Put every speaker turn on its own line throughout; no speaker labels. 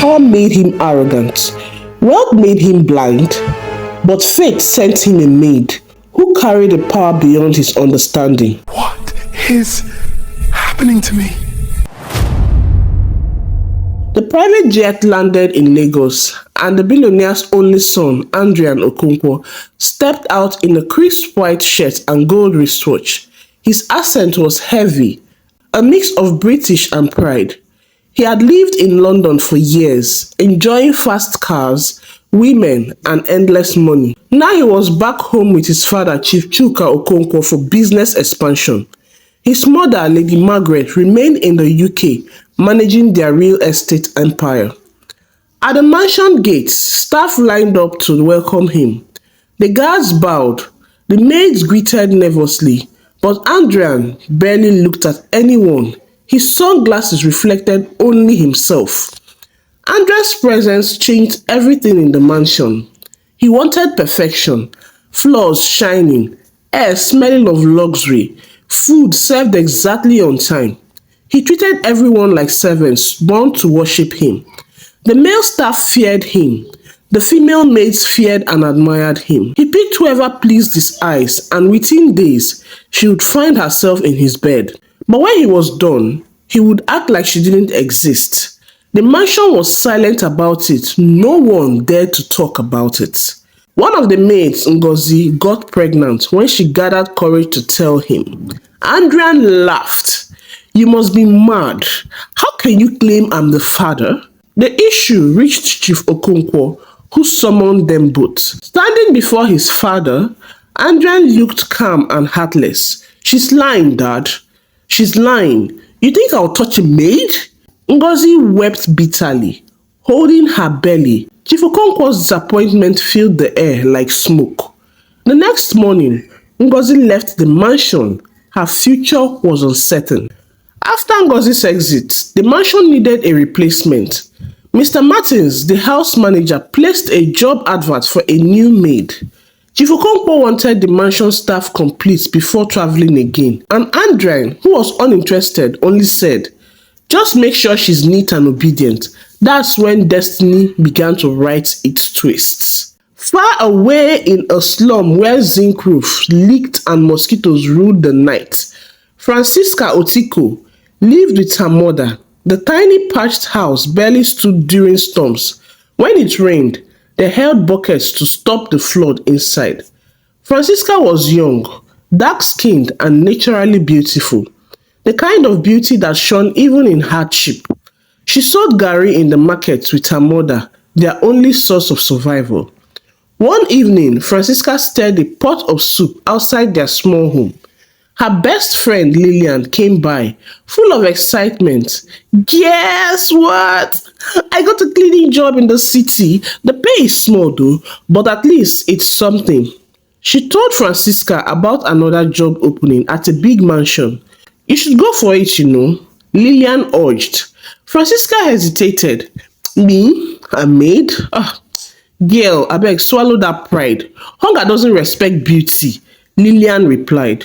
power made him arrogant. Wealth made him blind. But fate sent him a maid who carried a power beyond his understanding.
What is happening to me?
The private jet landed in Lagos, and the billionaire's only son, Adrian Okonkwo, stepped out in a crisp white shirt and gold wristwatch. His accent was heavy, a mix of British and pride. He had lived in London for years, enjoying fast cars, women, and endless money. Now he was back home with his father, Chief Chuka Okonkwo, for business expansion. His mother, Lady Margaret, remained in the UK, managing their real estate empire. At the mansion gates, staff lined up to welcome him. The guards bowed, the maids greeted nervously, but Adrian barely looked at anyone. His sunglasses reflected only himself. Adrian's presence changed everything in the mansion. He wanted perfection, floors shining, air smelling of luxury, food served exactly on time. He treated everyone like servants born to worship him. The male staff feared him. The female maids feared and admired him. He picked whoever pleased his eyes, and within days, she would find herself in his bed. But when he was done, he would act like she didn't exist. The mansion was silent about it. No one dared to talk about it. One of the maids, Ngozi, got pregnant when she gathered courage to tell him. Adrian laughed. "You must be mad. How can you claim I'm the father?" The issue reached Chief Okonkwo, who summoned them both. Standing before his father, Adrian looked calm and heartless. "She's lying, Dad. She's lying. You think I'll touch a maid?" Ngozi wept bitterly, holding her belly. Chief Okonkwo's disappointment filled the air like smoke. The next morning, Ngozi left the mansion. Her future was uncertain. After Ngozi's exit, the mansion needed a replacement. Mr. Martins, the house manager, placed a job advert for a new maid. Chief Okonkwo wanted the mansion staff complete before traveling again, and Adrian, who was uninterested, only said, "Just make sure she's neat and obedient." That's when destiny began to write its twists. Far away in a slum where zinc roofs leaked and mosquitoes ruled the night, Francisca Otiko lived with her mother. The tiny patched house barely stood during storms. When it rained, they held buckets to stop the flood inside. Francisca was young, dark-skinned, and naturally beautiful. The kind of beauty that shone even in hardship. She sold garri in the market with her mother, their only source of survival. One evening, Francisca stirred a pot of soup outside their small home. Her best friend, Lillian, came by, full of excitement. "Guess what? I got a cleaning job in the city. The pay is small though, but at least it's something." She told Francisca about another job opening at a big mansion. "You should go for it, you know," Lillian urged. Francisca hesitated. "Me? A maid? Girl, abeg, swallow that pride. Hunger doesn't respect beauty," Lillian replied.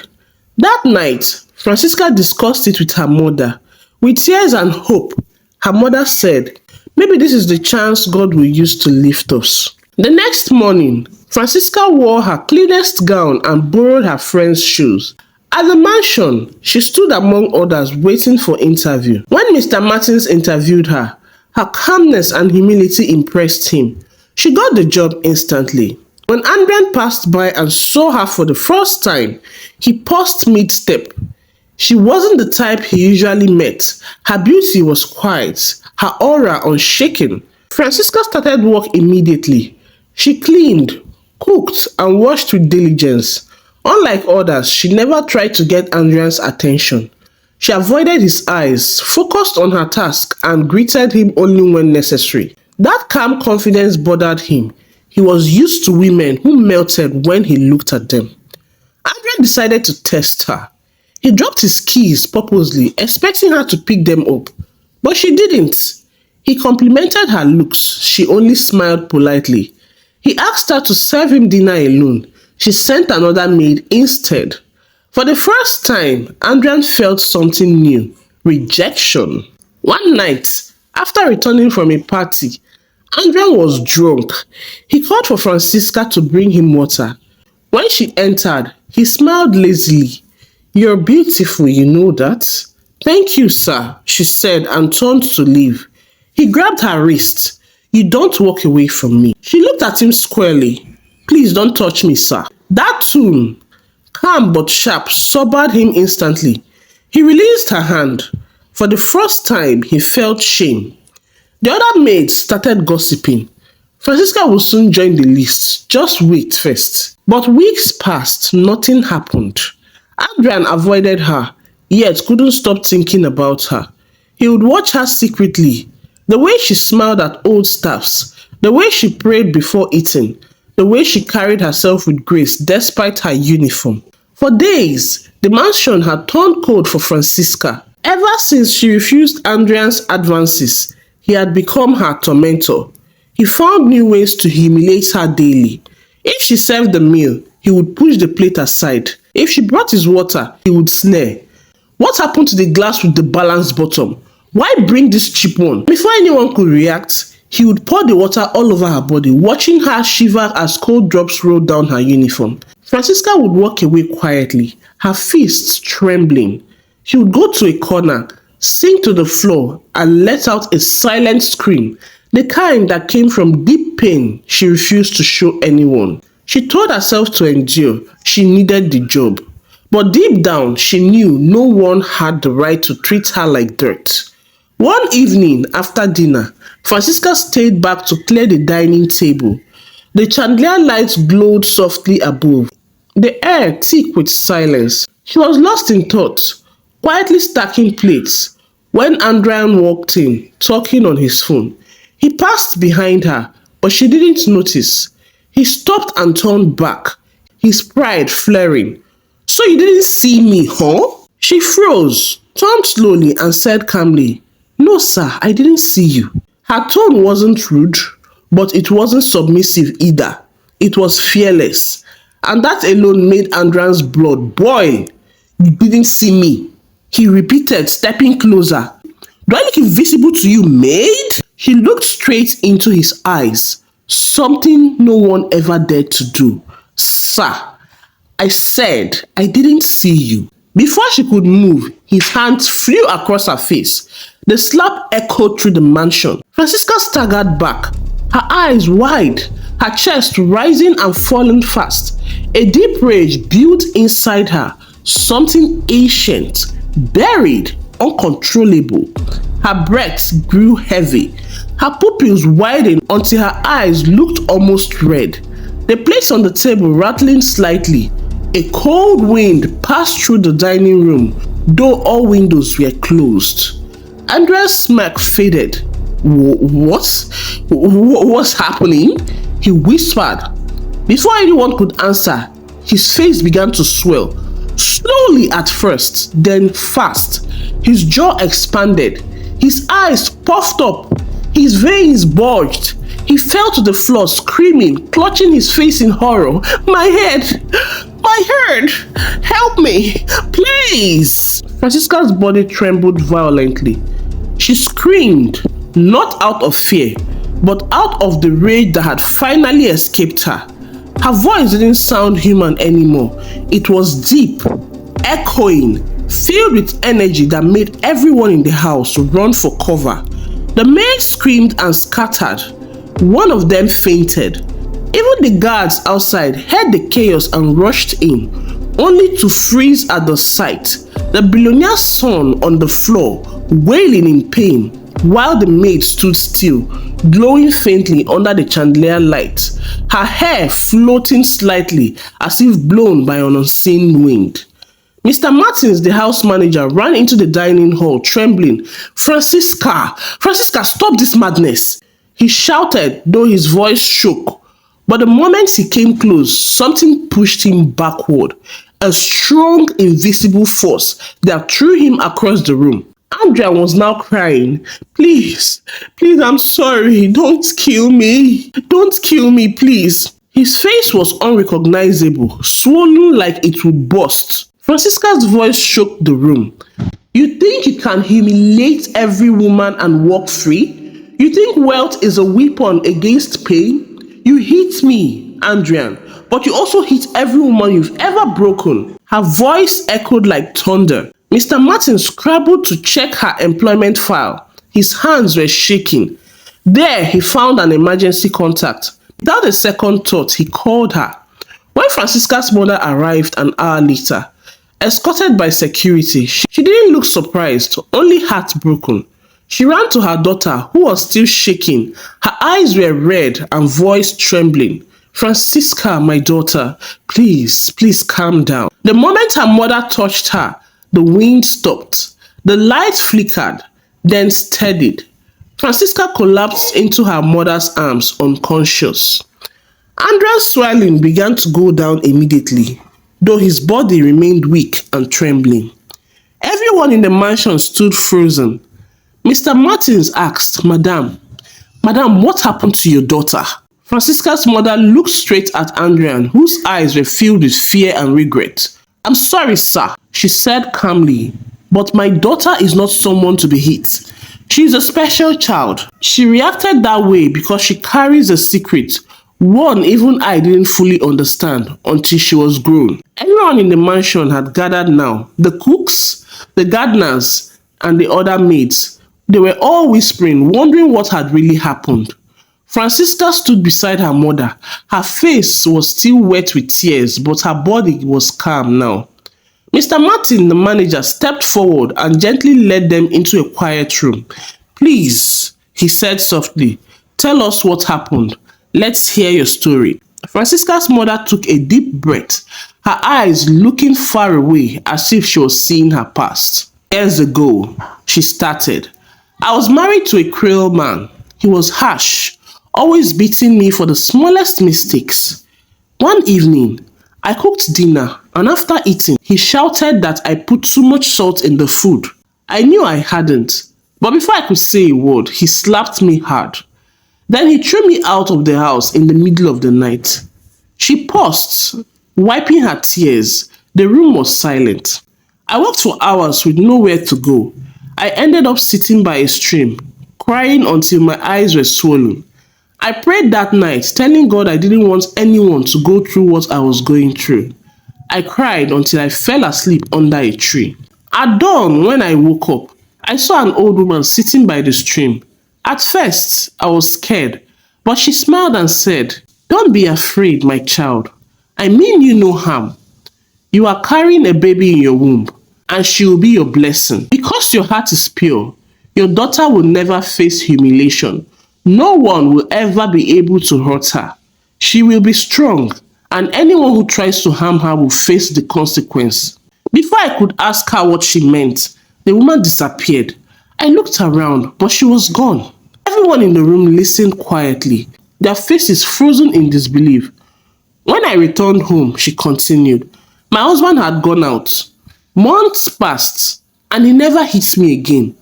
That night, Francisca discussed it with her mother. With tears and hope, her mother said, "Maybe this is the chance God will use to lift us." The next morning, Francisca wore her cleanest gown and borrowed her friend's shoes. At the mansion, she stood among others waiting for interview. When Mr. Martins interviewed her, her calmness and humility impressed him. She got the job instantly. When Adrian passed by and saw her for the first time, he paused mid-step. She wasn't the type he usually met. Her beauty was quiet, her aura unshaken. Francisca started work immediately. She cleaned, cooked, and washed with diligence. Unlike others, she never tried to get Adrian's attention. She avoided his eyes, focused on her task, and greeted him only when necessary. That calm confidence bothered him. He was used to women who melted when he looked at them. Adrian decided to test her. He dropped his keys purposely, expecting her to pick them up. But she didn't. He complimented her looks. She only smiled politely. He asked her to serve him dinner alone. She sent another maid instead. For the first time, Adrian felt something new. Rejection. One night, After returning from a party, Adrian was drunk. He called for Francisca to bring him water. When she entered, he smiled lazily. "You're beautiful, you know that?" "Thank you, sir," she said and turned to leave. He grabbed her wrist. "You don't walk away from me." She looked at him squarely. "Please don't touch me, sir." That tone, calm but sharp, sobered him instantly. He released her hand. For the first time, he felt shame. The other maids started gossiping. Francisca would soon join the list. Just wait first. But weeks passed, nothing happened. Adrian avoided her, yet couldn't stop thinking about her. He would watch her secretly. The way she smiled at old staffs, the way she prayed before eating, the way she carried herself with grace despite her uniform. For days, the mansion had turned cold for Francisca. Ever since she refused Adrian's advances, he had become her tormentor. He found new ways to humiliate her daily. If she served the meal, he would push the plate aside. If she brought his water, he would snare. "What happened to the glass with the balanced bottom? Why bring this cheap one?" Before anyone could react, he would pour the water all over her body, watching her shiver as cold drops rolled down her uniform. Francisca would walk away quietly, her fists trembling. She would go to a corner, sink to the floor, and let out a silent scream, the kind that came from deep pain she refused to show anyone. She told herself to endure. She needed the job. But deep down, she knew no one had the right to treat her like dirt. One evening after dinner, Francisca stayed back to clear the dining table. The chandelier lights glowed softly above, the air thick with silence. She was lost in thought, quietly stacking plates, when Adrian walked in, talking on his phone. He passed behind her, but she didn't notice. He stopped and turned back, his pride flaring. "So you didn't see me, huh?" She froze, turned slowly and said calmly, "No, sir, I didn't see you." Her tone wasn't rude, but it wasn't submissive either. It was fearless. And that alone made Adrian's blood boil. "You didn't see me," he repeated, stepping closer. "Do I look invisible to you, maid?" She looked straight into his eyes, something no one ever dared to do. "Sir, I said I didn't see you." Before she could move, his hands flew across her face. The slap echoed through the mansion. Francisca staggered back, her eyes wide, her chest rising and falling fast. A deep rage built inside her, something ancient, buried, uncontrollable. Her breath grew heavy. Her pupils widened until her eyes looked almost red. The plates on the table rattling slightly. A cold wind passed through the dining room, though all windows were closed. Andrea's smirk faded. What's happening?" he whispered. Before anyone could answer, his face began to swell. Slowly at first, then fast. His jaw expanded. His eyes puffed up. His veins bulged. He fell to the floor, screaming, clutching his face in horror. My head! Help me! Please!" Francisca's body trembled violently. She screamed, not out of fear, but out of the rage that had finally escaped her. Her voice didn't sound human anymore. It was deep, echoing, filled with energy that made everyone in the house run for cover. The maids screamed and scattered. One of them fainted. Even the guards outside heard the chaos and rushed in, only to freeze at the sight. The billionaire's son on the floor, wailing in pain, while the maid stood still, glowing faintly under the chandelier light, her hair floating slightly as if blown by an unseen wind. Mr. Martins, the house manager, ran into the dining hall, trembling. Francisca, stop this madness!" He shouted, though his voice shook. But the moment he came close, something pushed him backward, a strong, invisible force that threw him across the room. Adrian was now crying. Please, I'm sorry. Don't kill me, please." His face was unrecognizable, swollen like it would burst. Francisca's voice shook the room. You think you can humiliate every woman and walk free? You think wealth is a weapon against pain? You hit me, Adrian, but you also hit every woman you've ever broken. Her voice echoed like thunder. Mr. Martin scrabbled to check her employment file. His hands were shaking. There, he found an emergency contact. Without a second thought, he called her. When Francisca's mother arrived an hour later, escorted by security, she didn't look surprised, only heartbroken. She ran to her daughter, who was still shaking. Her eyes were red and voice trembling. Francisca, my daughter, please calm down. The moment her mother touched her, the wind stopped. The light flickered, then steadied. Francisca collapsed into her mother's arms, unconscious. Andrea's swelling began to go down immediately, though his body remained weak and trembling. Everyone in the mansion stood frozen. Mr. Martins asked, Madam, what happened to your daughter? Francisca's mother looked straight at Adrian, whose eyes were filled with fear and regret. I'm sorry, sir, she said calmly, but my daughter is not someone to be hit. She is a special child. She reacted that way because she carries a secret, one even I didn't fully understand until she was grown. Everyone in the mansion had gathered now. The cooks, the gardeners, and the other maids. They were all whispering, wondering what had really happened. Francisca stood beside her mother. Her face was still wet with tears, but her body was calm now. Mr. Martin, the manager, stepped forward and gently led them into a quiet room. Please, he said softly, tell us what happened. Let's hear your story. Francisca's mother took a deep breath, her eyes looking far away as if she was seeing her past. Years ago, she started. I was married to a cruel man. He was harsh, always beating me for the smallest mistakes. One evening, I cooked dinner, and after eating, he shouted that I put too much salt in the food. I knew I hadn't, but before I could say a word, he slapped me hard. Then he threw me out of the house in the middle of the night. She paused, wiping her tears. The room was silent. I walked for hours with nowhere to go. I ended up sitting by a stream, crying until my eyes were swollen. I prayed that night, telling God I didn't want anyone to go through what I was going through. I cried until I fell asleep under a tree. At dawn, when I woke up, I saw an old woman sitting by the stream. At first, I was scared, but she smiled and said, Don't be afraid, my child. I mean you no harm. You are carrying a baby in your womb, and she will be your blessing. Because your heart is pure, your daughter will never face humiliation. No one will ever be able to hurt her. She will be strong, and anyone who tries to harm her will face the consequence. Before I could ask her what she meant, the woman disappeared. I looked around, but she was gone. Everyone in the room listened quietly, their faces frozen in disbelief. When I returned home, she continued, my husband had gone out. Months passed, and he never hit me again.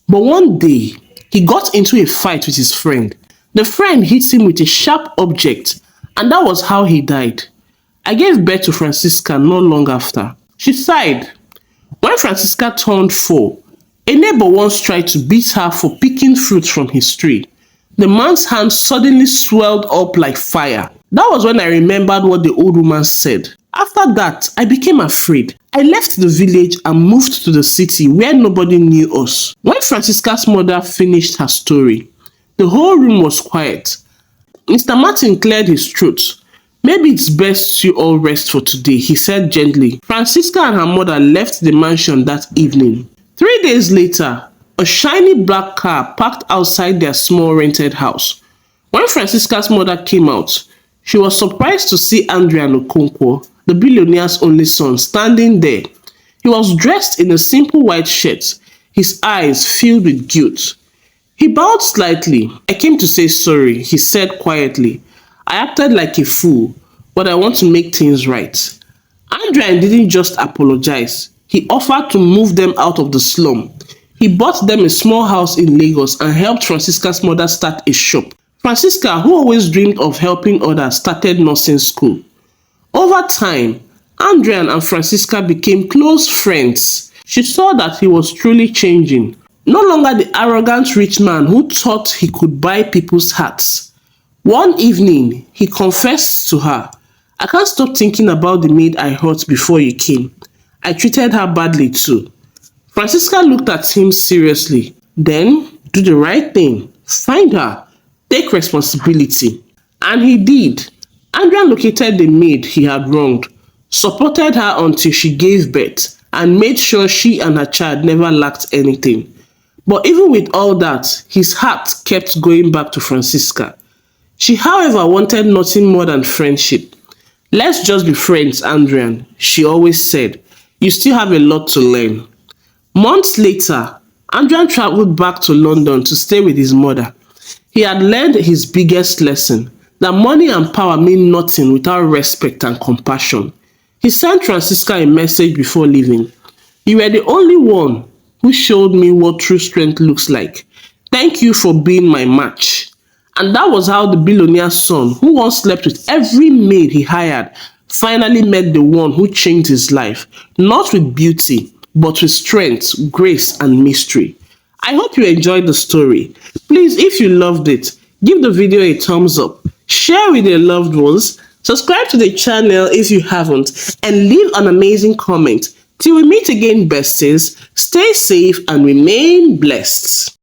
But one day, he got into a fight with his friend. The friend hit him with a sharp object, and that was how he died. I gave birth to Francisca not long after. She sighed. When Francisca turned 4, a neighbor once tried to beat her for picking fruit from his tree. The man's hand suddenly swelled up like fire. That was when I remembered what the old woman said. After that, I became afraid. I left the village and moved to the city where nobody knew us. When Francisca's mother finished her story, the whole room was quiet. Mr. Martin cleared his throat. Maybe it's best you all rest for today, he said gently. Francisca and her mother left the mansion that evening. 3 days later, a shiny black car parked outside their small rented house. When Francisca's mother came out, she was surprised to see Adrian Okonkwo, the billionaire's only son, standing there. He was dressed in a simple white shirt, his eyes filled with guilt. He bowed slightly. I came to say sorry, he said quietly. I acted like a fool, but I want to make things right. Adrian didn't just apologize. He offered to move them out of the slum. He bought them a small house in Lagos and helped Francisca's mother start a shop. Francisca, who always dreamed of helping others, started nursing school. Over time, Adrian and Francisca became close friends. She saw that he was truly changing. No longer the arrogant rich man who thought he could buy people's hearts. One evening, he confessed to her, "I can't stop thinking about the maid I hurt before you came. I treated her badly too." Francisca looked at him seriously. "Then, do the right thing. Find her. Take responsibility." And he did. Adrian located the maid he had wronged, supported her until she gave birth, and made sure she and her child never lacked anything. But even with all that, his heart kept going back to Francisca. She, however, wanted nothing more than friendship. "Let's just be friends, Adrian," she always said. "You still have a lot to learn." Months later, Adrian traveled back to London to stay with his mother. He had learned his biggest lesson, that money and power mean nothing without respect and compassion. He sent Francisca a message before leaving. "You were the only one who showed me what true strength looks like. Thank you for being my match." And that was how the billionaire's son, who once slept with every maid he hired, finally met the one who changed his life, not with beauty, but with strength, grace, and mystery. I hope you enjoyed the story. Please, if you loved it, give the video a thumbs up, share with your loved ones, subscribe to the channel if you haven't, and leave an amazing comment. Till we meet again, besties, stay safe and remain blessed.